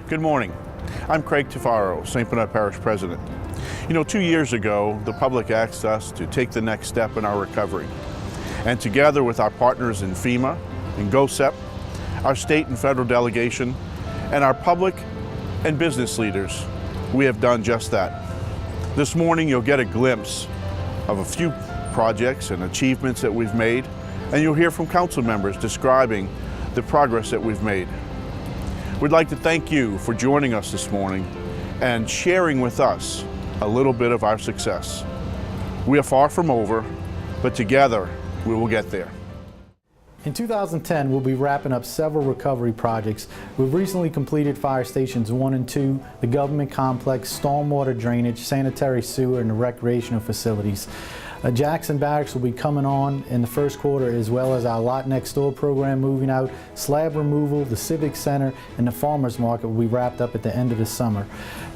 Good morning. I'm Craig Tafaro, St. Bernard Parish President. You know, 2 years ago, the public asked us to take the next step in our recovery. And together with our partners in FEMA, in GOSEP, our state and federal delegation, and our public and business leaders, we have done just that. This morning, you'll get a glimpse of a few projects and achievements that we've made, and you'll hear from council members describing the progress that we've made. We'd like to thank you for joining us this morning and sharing with us a little bit of our success. We are far from over, but together we will get there. In 2010, we'll be wrapping up several recovery projects. We've recently completed fire stations 1 and 2, the government complex, stormwater drainage, sanitary sewer, and the recreational facilities. Jackson Barracks will be coming on in the first quarter, as well as our Lot Next Door program moving out, slab removal, the Civic Center, and the Farmers Market will be wrapped up at the end of the summer.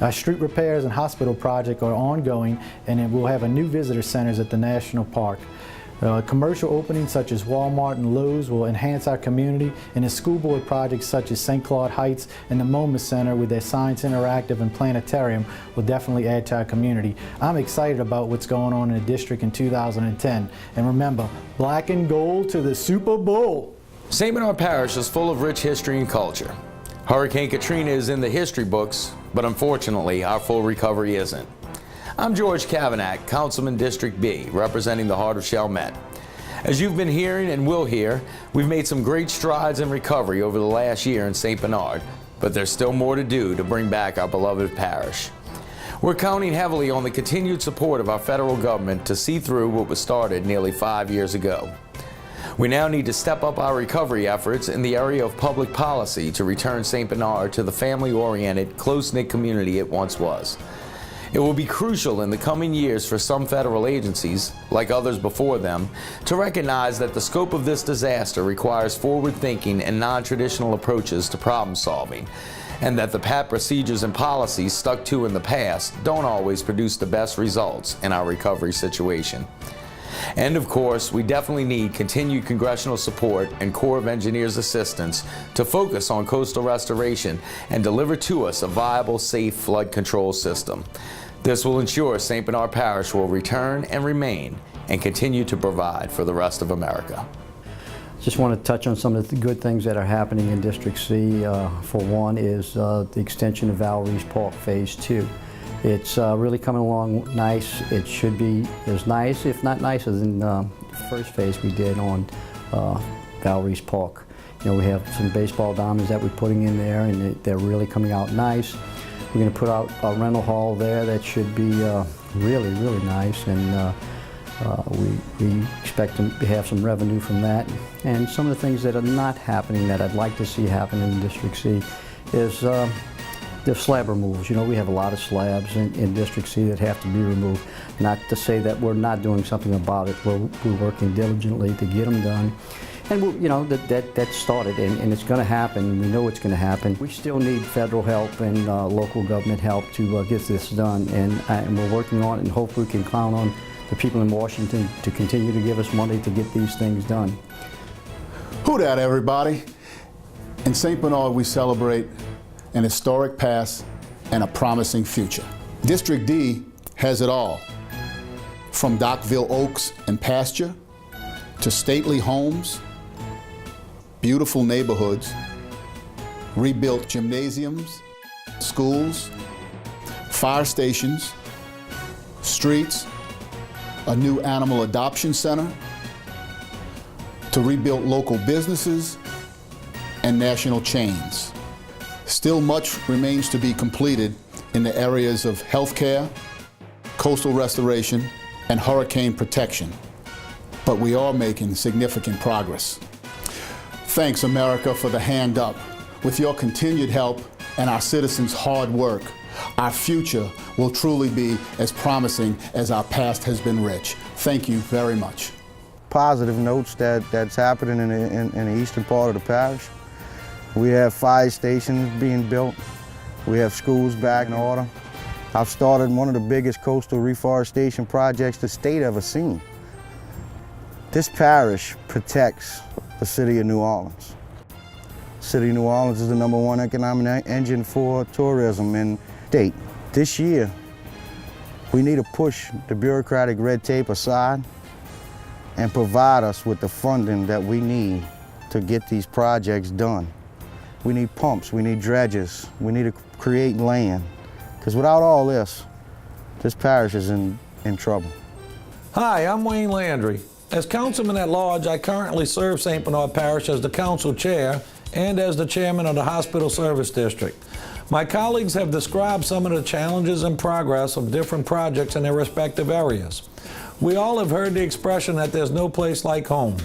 Our street repairs and hospital project are ongoing, and then we'll have a new visitor centers at the National Park. Commercial openings such as Walmart and Lowe's will enhance our community, and the school board projects such as St. Claude Heights and the MoMA Center with their Science Interactive and Planetarium will definitely add to our community. I'm excited about what's going on in the district in 2010. And remember, black and gold to the Super Bowl! St. Bernard Parish is full of rich history and culture. Hurricane Katrina is in the history books, but unfortunately our full recovery isn't. I'm George Cavanack, Councilman District B, representing the heart of Chalmette. As you've been hearing and will hear, we've made some great strides in recovery over the last year in St. Bernard, but there's still more to do to bring back our beloved parish. We're counting heavily on the continued support of our federal government to see through what was started nearly 5 years ago. We now need to step up our recovery efforts in the area of public policy to return St. Bernard to the family-oriented, close-knit community it once was. It will be crucial in the coming years for some federal agencies, like others before them, to recognize that the scope of this disaster requires forward-thinking and non-traditional approaches to problem-solving, and that the pat procedures and policies stuck to in the past don't always produce the best results in our recovery situation. And of course, we definitely need continued congressional support and Corps of Engineers assistance to focus on coastal restoration and deliver to us a viable, safe flood control system. This will ensure St. Bernard Parish will return and remain and continue to provide for the rest of America. Just want to touch on some of the good things that are happening in District C. For one is the extension of Valeries Park Phase 2. It's really coming along nice. It should be as nice, if not nicer, than the first phase we did on Valeries Park. You know, we have some baseball diamonds that we're putting in there, and they're really coming out nice. We're going to put out a rental hall there that should be really, really nice, and we expect to have some revenue from that. And some of the things that are not happening that I'd like to see happen in District C is the slab removals. You know, we have a lot of slabs in District C that have to be removed. Not to say that we're not doing something about it. We're working diligently to get them done. And you know, that started, and it's going to happen. We know it's going to happen. We still need federal help and local government help to get this done, and we're working on it, and hopefully we can count on the people in Washington to continue to give us money to get these things done. Who dat, everybody? In St. Bernard, we celebrate an historic past and a promising future. District D has it all, from Dockville Oaks and pasture to stately homes, beautiful neighborhoods, rebuilt gymnasiums, schools, fire stations, streets, a new animal adoption center, to rebuild local businesses and national chains. Still much remains to be completed in the areas of healthcare, coastal restoration, and hurricane protection. But we are making significant progress. Thanks, America, for the hand up. With your continued help and our citizens' hard work, our future will truly be as promising as our past has been rich. Thank you very much. Positive notes that's happening in the eastern part of the parish. We have fire stations being built. We have schools back in order. I've started one of the biggest coastal reforestation projects the state ever seen. This parish protects the city of New Orleans. City of New Orleans is the #1 economic engine for tourism in state. This year, we need to push the bureaucratic red tape aside and provide us with the funding that we need to get these projects done. We need pumps, we need dredges, we need to create land. Because without all this parish is in trouble. Hi, I'm Wayne Landry. As Councilman at Large, I currently serve St. Bernard Parish as the Council Chair and as the Chairman of the Hospital Service District. My colleagues have described some of the challenges and progress of different projects in their respective areas. We all have heard the expression that there's no place like home.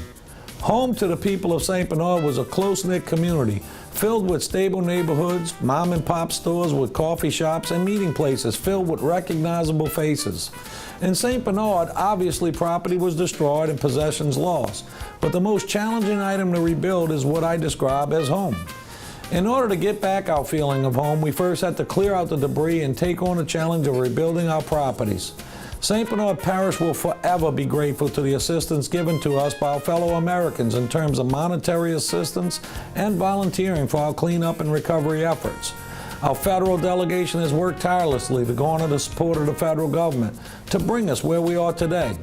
Home to the people of St. Bernard was a close-knit community filled with stable neighborhoods, mom and pop stores with coffee shops, and meeting places filled with recognizable faces. In St. Bernard, obviously property was destroyed and possessions lost, but the most challenging item to rebuild is what I describe as home. In order to get back our feeling of home, we first had to clear out the debris and take on the challenge of rebuilding our properties. St. Bernard Parish will forever be grateful to the assistance given to us by our fellow Americans in terms of monetary assistance and volunteering for our cleanup and recovery efforts. Our federal delegation has worked tirelessly to garner the support of the federal government to bring us where we are today.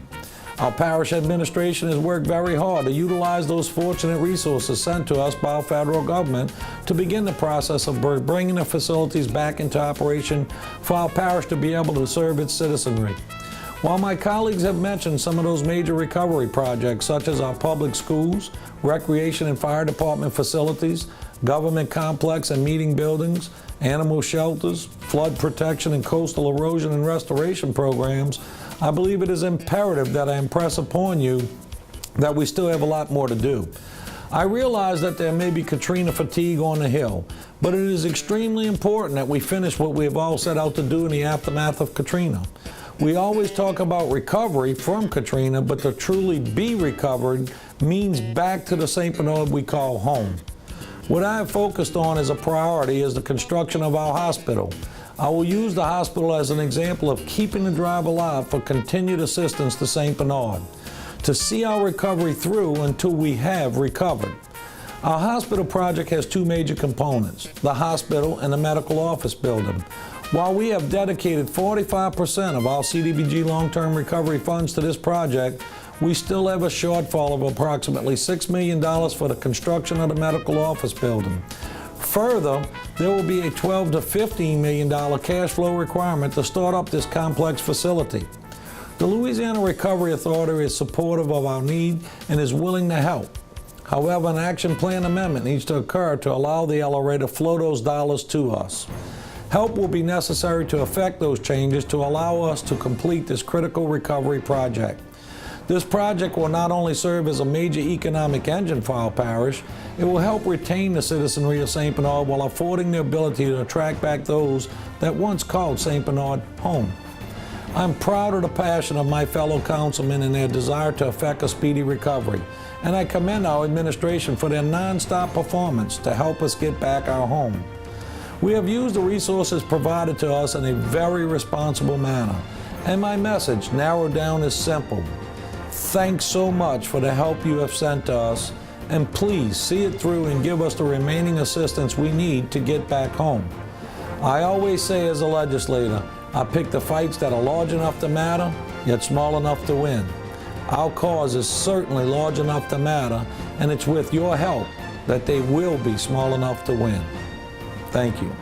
Our parish administration has worked very hard to utilize those fortunate resources sent to us by our federal government to begin the process of bringing the facilities back into operation for our parish to be able to serve its citizenry. While my colleagues have mentioned some of those major recovery projects, such as our public schools, recreation and fire department facilities, government complex and meeting buildings, animal shelters, flood protection and coastal erosion and restoration programs, I believe it is imperative that I impress upon you that we still have a lot more to do. I realize that there may be Katrina fatigue on the Hill, but it is extremely important that we finish what we have all set out to do in the aftermath of Katrina. We always talk about recovery from Katrina, but to truly be recovered means back to the St. Bernard we call home. What I have focused on as a priority is the construction of our hospital. I will use the hospital as an example of keeping the drive alive for continued assistance to St. Bernard, to see our recovery through until we have recovered. Our hospital project has two major components, the hospital and the medical office building. While we have dedicated 45% of our CDBG long-term recovery funds to this project, we still have a shortfall of approximately $6 million for the construction of the medical office building. Further, there will be a $12 to $15 million cash flow requirement to start up this complex facility. The Louisiana Recovery Authority is supportive of our need and is willing to help. However, an action plan amendment needs to occur to allow the LRA to flow those dollars to us. Help will be necessary to effect those changes to allow us to complete this critical recovery project. This project will not only serve as a major economic engine for our parish, it will help retain the citizenry of St. Bernard while affording the ability to attract back those that once called St. Bernard home. I'm proud of the passion of my fellow councilmen and their desire to effect a speedy recovery, and I commend our administration for their nonstop performance to help us get back our home. We have used the resources provided to us in a very responsible manner, and my message, narrowed down, is simple. Thanks so much for the help you have sent to us, and please see it through and give us the remaining assistance we need to get back home. I always say as a legislator, I pick the fights that are large enough to matter, yet small enough to win. Our cause is certainly large enough to matter, and it's with your help that they will be small enough to win. Thank you.